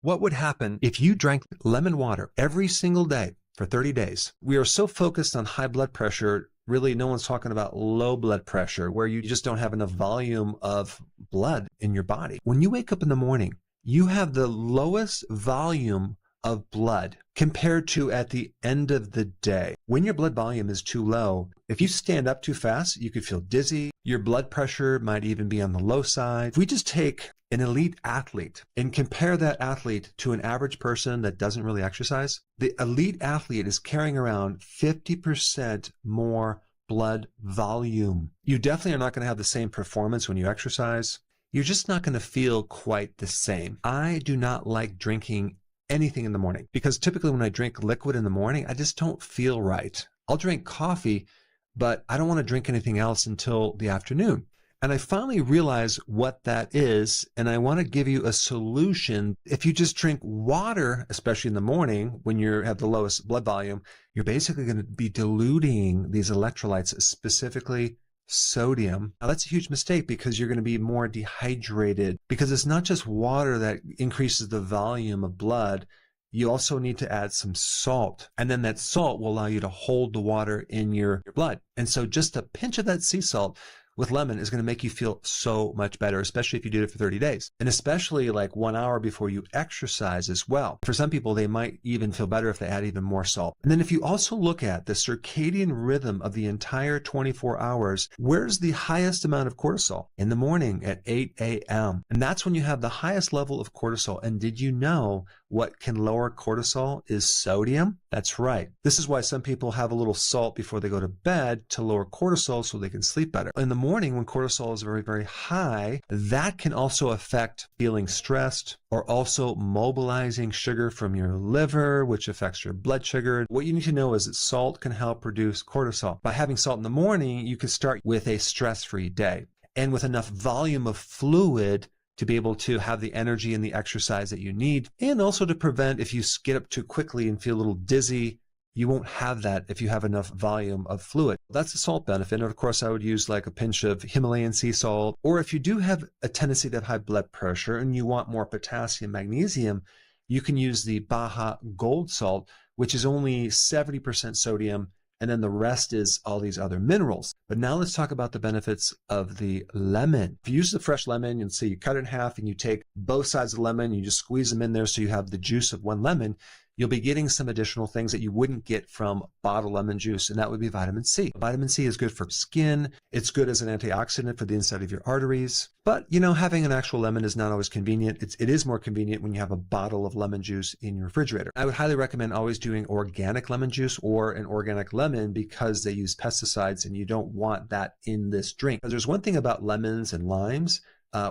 What would happen if you drank lemon water every single day for 30 days? We are so focused on high blood pressure. Really, no one's talking about low blood pressure, where you just don't have enough volume of blood in your body. When you wake up in the morning, you have the lowest volume of blood compared to at the end of the day. When your blood volume is too low, if you stand up too fast, you could feel dizzy. Your blood pressure might even be on the low side. If we just take an elite athlete and compare that athlete to an average person that doesn't really exercise, the elite athlete is carrying around 50% more blood volume. You definitely are not going to have the same performance when you exercise. You're just not going to feel quite the same. I do not like drinking anything in the morning because typically when I drink liquid in the morning, I just don't feel right. I'll drink coffee, but I don't want to drink anything else until the afternoon. And I finally realized what that is, and I want to give you a solution. If you just drink water, especially in the morning when you have the lowest blood volume, you're basically going to be diluting these electrolytes, specifically sodium. Now that's a huge mistake because you're going to be more dehydrated, because it's not just water that increases the volume of blood. You also need to add some salt, and then that salt will allow you to hold the water in your blood. And so just a pinch of that sea salt with lemon is going to make you feel so much better, especially if you do it for 30 days. And especially like 1 hour before you exercise as well. For some people, they might even feel better if they add even more salt. And then if you also look at the circadian rhythm of the entire 24 hours, where's the highest amount of cortisol? In the morning at 8 a.m. And that's when you have the highest level of cortisol. And did you know what can lower cortisol is sodium? That's right. This is why some people have a little salt before they go to bed to lower cortisol so they can sleep better. In the morning, when cortisol is very, very high, that can also affect feeling stressed or also mobilizing sugar from your liver, which affects your blood sugar. What you need to know is that salt can help reduce cortisol. By having salt in the morning, you can start with a stress-free day and with enough volume of fluid to be able to have the energy and the exercise that you need, and also to prevent if you get up too quickly and feel a little dizzy. You won't have that if you have enough volume of fluid. That's the salt benefit. And of course, I would use like a pinch of Himalayan sea salt. Or if you do have a tendency to have high blood pressure and you want more potassium, magnesium, you can use the Baja Gold salt, which is only 70% sodium, and then the rest is all these other minerals. But now let's talk about the benefits of the lemon. If you use the fresh lemon, and say you cut it in half and you take both sides of the lemon, you just squeeze them in there so you have the juice of one lemon, you'll be getting some additional things that you wouldn't get from bottled lemon juice, and that would be vitamin C. Vitamin C is good for skin. It's good as an antioxidant for the inside of your arteries. But, you know, having an actual lemon is not always convenient. It is more convenient when you have a bottle of lemon juice in your refrigerator. I would highly recommend always doing organic lemon juice or an organic lemon because they use pesticides and you don't want that in this drink. There's one thing about lemons and limes.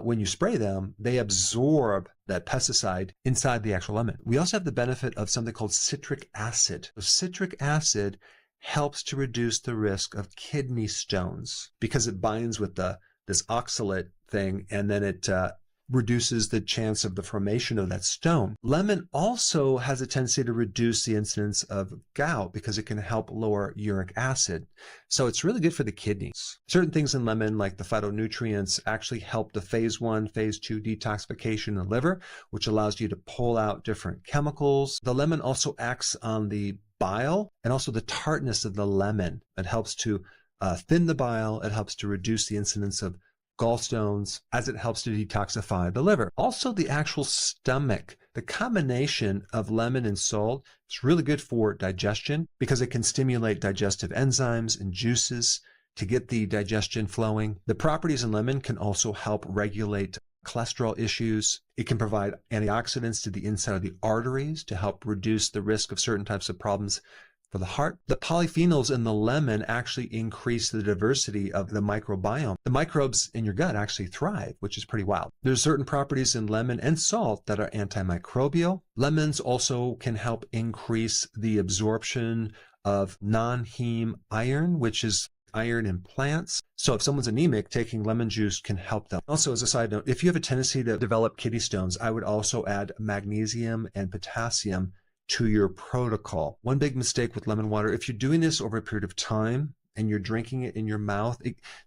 When you spray them, they absorb that pesticide inside the actual lemon. We also have the benefit of something called citric acid. So citric acid helps to reduce the risk of kidney stones because it binds with this oxalate thing, and then it reduces the chance of the formation of that stone. Lemon also has a tendency to reduce the incidence of gout because it can help lower uric acid. So it's really good for the kidneys. Certain things in lemon, like the phytonutrients, actually help the phase 1, phase 2 detoxification in the liver, which allows you to pull out different chemicals. The lemon also acts on the bile and also the tartness of the lemon. It helps to thin the bile. It helps to reduce the incidence of gallstones as it helps to detoxify the liver. Also, the actual stomach, the combination of lemon and salt is really good for digestion because it can stimulate digestive enzymes and juices to get the digestion flowing. The properties in lemon can also help regulate cholesterol issues. It can provide antioxidants to the inside of the arteries to help reduce the risk of certain types of problems for the heart. The polyphenols in the lemon actually increase the diversity of the microbiome. The microbes in your gut actually thrive, which is pretty wild. There's certain properties in lemon and salt that are antimicrobial. Lemons also can help increase the absorption of non-heme iron, which is iron in plants. So if someone's anemic, taking lemon juice can help them. Also, as a side note, if you have a tendency to develop kidney stones, I would also add magnesium and potassium to your protocol. One big mistake with lemon water, if you're doing this over a period of time and you're drinking it in your mouth,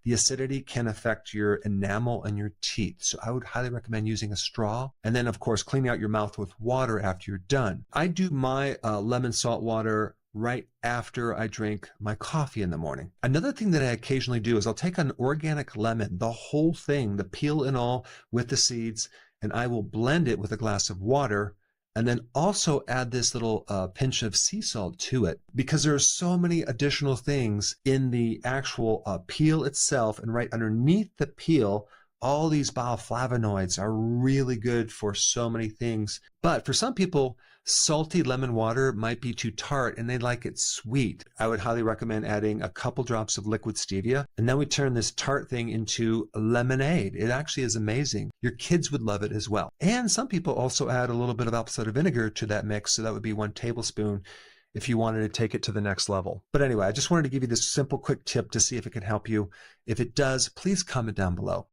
the acidity can affect your enamel and your teeth. So I would highly recommend using a straw. And then, of course, cleaning out your mouth with water after you're done. I do my lemon salt water right after I drink my coffee in the morning. Another thing that I occasionally do is I'll take an organic lemon, the whole thing, the peel and all with the seeds, and I will blend it with a glass of water and then also add this little pinch of sea salt to it, because there are so many additional things in the actual peel itself, and right underneath the peel, all these bioflavonoids are really good for so many things. But for some people, salty lemon water might be too tart and they like it sweet. I would highly recommend adding a couple drops of liquid stevia. And then we turn this tart thing into lemonade. It actually is amazing. Your kids would love it as well. And some people also add a little bit of apple cider vinegar to that mix. So that would be 1 tablespoon if you wanted to take it to the next level. But anyway, I just wanted to give you this simple, quick tip to see if it can help you. If it does, please comment down below.